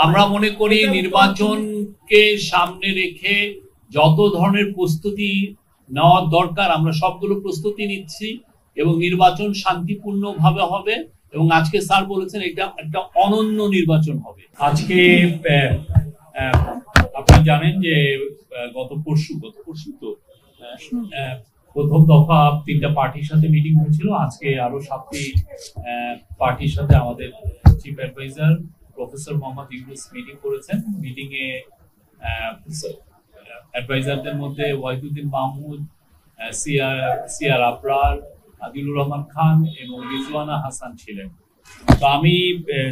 আমরা মনে করি নির্বাচনকে সামনে রেখে যত ধরনের প্রস্তুতি নেওয়ার দরকার আমরা সবগুলো প্রস্তুতি নিচ্ছি এবং নির্বাচন শান্তিপূর্ণভাবে হবে এবং আজকে স্যার বলেছেন এটা একটা অনন্য নির্বাচন হবে। আজকে আপনি জানেন যে গত পরশু তো প্রথম দফা 3টা পার্টির সাথে মিটিং হয়েছিল, আজকে আরো 7টি পার্টির সাথে আমাদের chief adviser professor Mohammad Yunus meeting করেছেন। মিটিং এ অ্যাডভাইজারদের মধ্যে ওয়াহিদুদ্দিন মাহমুদ, সিআর আবরার, আদিলুর রহমান খান এবং রিজওয়ানা হাসান ছিলেন। তো আমি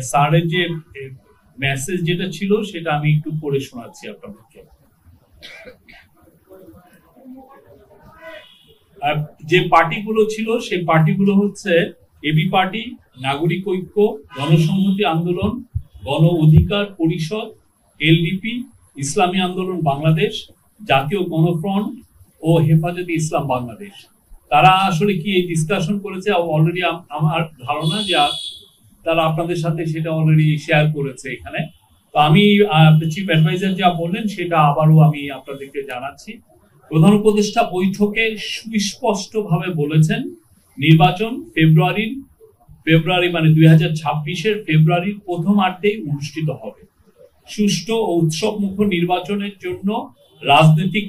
স্যারের যে মেসেজ যেটা ছিল সেটা আমি একটু পড়ে শোনাচ্ছি আপনাদেরকে। যে পার্টিগুলো ছিল সেই পার্টিগুলো হচ্ছে এবি পার্টি, নাগরিক ঐক্য, গণসংহতি আন্দোলন, গণ অধিকার পরিষদ, এলডিপি, ইসলামী আন্দোলন বাংলাদেশ, জাতীয় গণফ্রন্ট ও হেফাজতে ইসলাম বাংলাদেশ। তারা আসলে কি ডিসকাশন করেছে অলরেডি আমার ধারণা যে তারা আপনাদের সাথে সেটা অলরেডি শেয়ার করেছে এখানে। তো আমি চিফ অ্যাডভাইজার যা বললেন সেটা আবারও আমি আপনাদেরকে জানাচ্ছি। প্রধান উপদেষ্টা বৈঠকে সুস্পষ্টভাবে বলেছেন নির্বাচন ফেব্রুয়ারি মানে 2026-এর ফেব্রুয়ারির প্রথমার্ধেই অনুষ্ঠিত হবে। সুষ্ঠু ও উৎসবমুখর নির্বাচনের জন্য রাজনৈতিক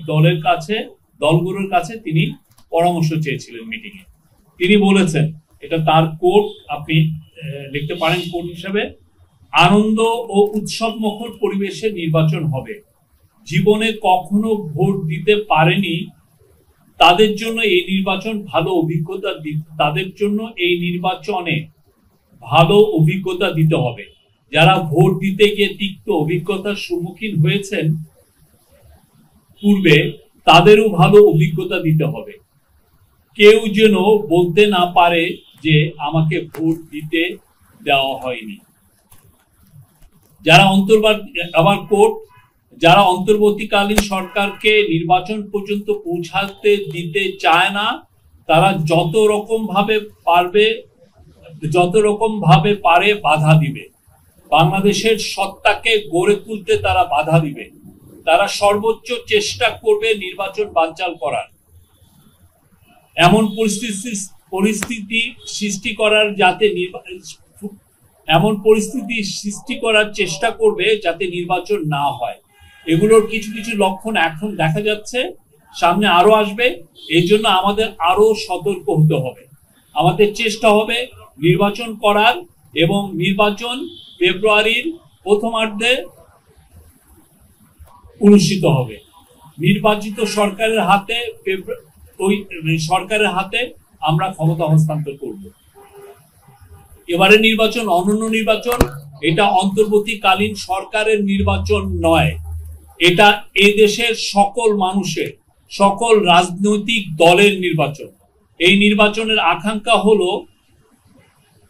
দলগুলোর কাছে তিনি পরামর্শ চেয়েছিলেন মিটিংয়ে। তিনি বলেছেন, এটা তার কোট, আপনি লিখতে পারেন কোট হিসেবে, আনন্দ ও উৎসবমুখর পরিবেশে নির্বাচন হবে। জীবনে কখনো ভোট দিতে পারেনি তাদের জন্য এই নির্বাচন ভালো অভিজ্ঞতা দিতে হবে। যারা ভোট দিতে গিয়ে তিক্ত অভিজ্ঞতার সম্মুখীন হয়েছেন পূর্বে তাদেরও ভালো অভিজ্ঞতা দিতে হবে। কেউ যেন বলতে না পারে যে আমাকে ভোট দিতে দেওয়া হয়নি। যারা অন্তর্বর্তীকালীন সরকারকে নির্বাচন পর্যন্ত পৌঁছাতে দিতে চায় না তারা যত রকম ভাবে পারে বাধা দিবে। বাংলাদেশের সত্তাকে গড়ে তুলতে তারা বাধা দিবে। তারা সর্বোচ্চ চেষ্টা করবে নির্বাচন বানচাল করার। এমন পরিস্থিতি সৃষ্টি করার চেষ্টা করবে যাতে নির্বাচন না হয়। এগুলোর কিছু কিছু লক্ষণ এখন দেখা যাচ্ছে, সামনে আরো আসবে। এই জন্য আমাদের আরো সতর্ক হতে হবে। আমাদের চেষ্টা হবে নির্বাচন করার এবং নির্বাচন ফেব্রুয়ারির প্রথমার্ধে অনুষ্ঠিত হবে। নির্বাচিত সরকারের হাতে আমরা ক্ষমতা হস্তান্তর করব। এবারে নির্বাচন অনন্য নির্বাচন, এটা অন্তর্বর্তীকালীন সরকারের নির্বাচন নয়, এটা এই দেশের সকল মানুষের, সকল রাজনৈতিক দলের নির্বাচন। এই নির্বাচনের আকাঙ্ক্ষা হলো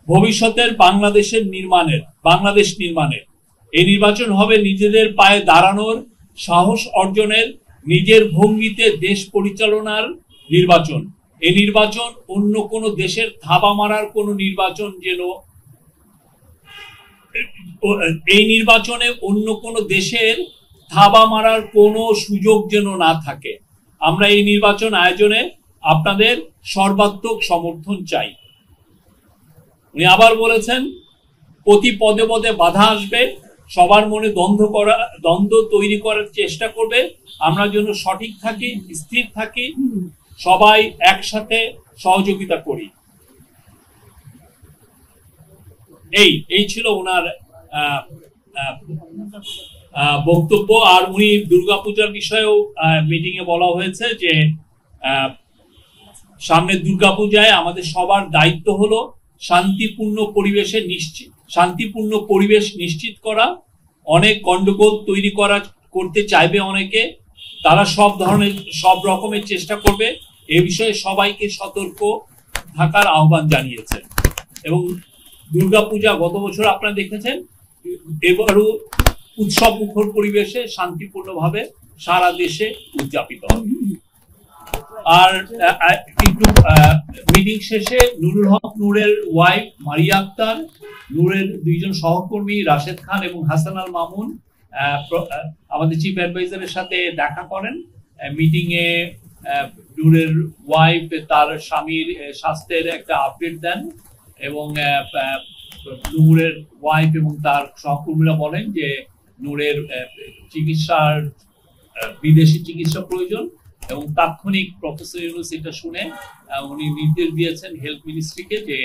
ভবিষ্যতের বাংলাদেশ নির্মাণের। এই নির্বাচন হবে নিজেদের পায়ে দাঁড়ানোর, সাহস অর্জনের, নিজের ভঙ্গিতে দেশ পরিচালনার নির্বাচন। এই নির্বাচন অন্য কোনো দেশের থাবা মারার কোনো নির্বাচন এই নির্বাচনে অন্য কোনো দেশের থাবা মারার কোনো সুযোগ যেন না থাকে। আমরা এই নির্বাচন আয়োজনে আপনাদের সর্বাত্মক সমর্থন চাই। উনি আবার বলেছেন, প্রতি পদে পদে বাধা আসবে, সবার মনে দ্বন্দ্ব তৈরি করার চেষ্টা করবে। আমরা যেন সঠিক থাকি, স্থির থাকি, সবাই একসাথে সহযোগিতা করি। এই ছিল ওনার বক্তব্য। আর উনি দুর্গাপূজার বিষয়েও মিটিং এ বলা হয়েছে যে সামনে দুর্গাপূজায় আমাদের সবার দায়িত্ব হলো শান্তিপূর্ণ পরিবেশ নিশ্চিত করা। অনেক গন্ডগোল করতে চাইবে অনেকে, তারা সব রকমের চেষ্টা করবে। এ বিষয়ে সবাইকে সতর্ক থাকার আহ্বান জানিয়েছেন। এবং দুর্গাপূজা গত বছর আপনারা দেখেছেন, এবারও উৎসব মুখর পরিবেশে শান্তিপূর্ণভাবে সারা দেশে উদযাপিত হবে। আর একটু মিটিং শেষে নুরুল হক নূরের ওয়াইফ মারিয়া আক্তার, নূরের দুইজন সহকর্মী রাশেদ খান এবং হাসান আল মামুন আমাদের চিফ অ্যাডভাইজারের সাথে দেখা করেন। মিটিং এ নূরের ওয়াইফ তার স্বামীর স্বাস্থ্যের একটা আপডেট দেন এবং নূরের ওয়াইফ এবং তার সহকর্মীরা বলেন যে নূরের চিকিৎসার বিদেশি চিকিৎসা প্রয়োজন এবং তাৎক্ষণিক প্রফেসর ইউনূস এটা শুনে উনি নির্দেশ দিয়েছেন হেলথ মিনিস্ট্রিকে যে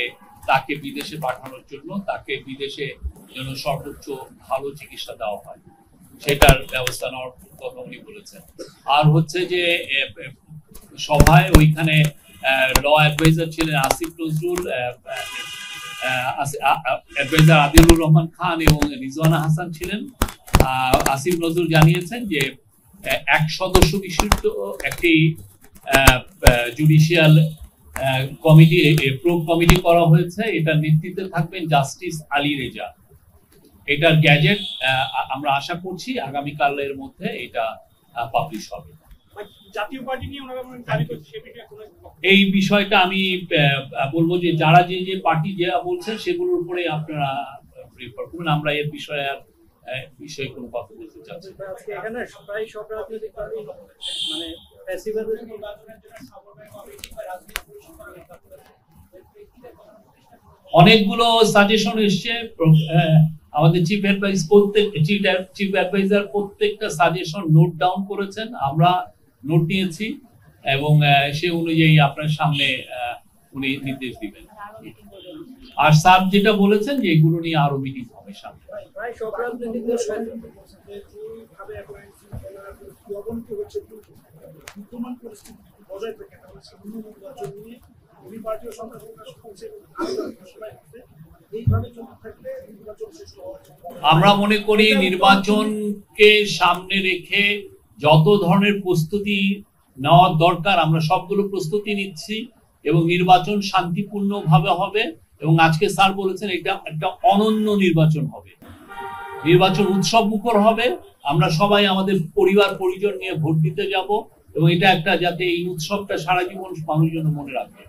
তাকে বিদেশে পাঠানোর জন্য, তাকে বিদেশে যেন সর্বোচ্চ ভালো চিকিৎসা দেওয়া হয় সেটার ব্যবস্থা নেওয়ার কথা উনি বলেছেন। আর হচ্ছে যে সভায় ওইখানে ল অ্যাডভাইজার ছিলেন আসিফ নজরুল, অ্যাডভাইজার আদিলুর রহমান খান এবং রিজওয়ানা হাসান ছিলেন। আসিফ নজরুল জানিয়েছেন যে এক সদস্য বিশিষ্ট একটি জুডিশিয়াল কমিটি প্রোব কমিটি করা হয়েছে, এটার নেতৃত্বে থাকবেন জাস্টিস আলী রেজা। এটার গ্যাজেট আমরা আশা করছি আগামীকালের মধ্যে এটা পাবলিশ হবে। জাতীয় পার্টি নিয়ে এই বিষয়টা আমি বলবো যে যারা যে যে পার্টি যে বলছেন সেগুলোর উপরে আপনারা প্রেফার করুন, আমরা এর বিষয়ে আর বিষয়ে কোনো কথা বলতে চাচ্ছি। এখানে প্রায় সব রাজনৈতিক পার্টি মানে অনেকগুলো সাজেশন এসছে, আমাদের চিফ অ্যাডভাইজার প্রত্যেকটা সাজেশন নোট ডাউন করেছেন, আমরা নোট নিয়েছি এবং সে অনুযায়ী আপনার সামনে উনি নির্দেশ দিবেন। আর স্যার যেটা বলেছেন যে এগুলো নিয়ে আরো মিটিং হবে সামনে। প্রায় সব রাজনৈতিক বিদ্যমান পরিস্থিতি বজায় থাকে আমরা মনে করি নির্বাচনকে সামনে রেখে যত ধরনের প্রস্তুতি নেওয়ার দরকার আমরা সবগুলো প্রস্তুতি নিচ্ছি এবং নির্বাচন শান্তিপূর্ণ ভাবে হবে এবং আজকে স্যার বলেছেন এটা একটা অনন্য নির্বাচন হবে, নির্বাচন উৎসব মুখর হবে। আমরা সবাই আমাদের পরিবার পরিজন নিয়ে ভোট দিতে যাব এবং এটা একটা যাতে এই উৎসবটা সারা জীবন মানুষজন মনে রাখবে।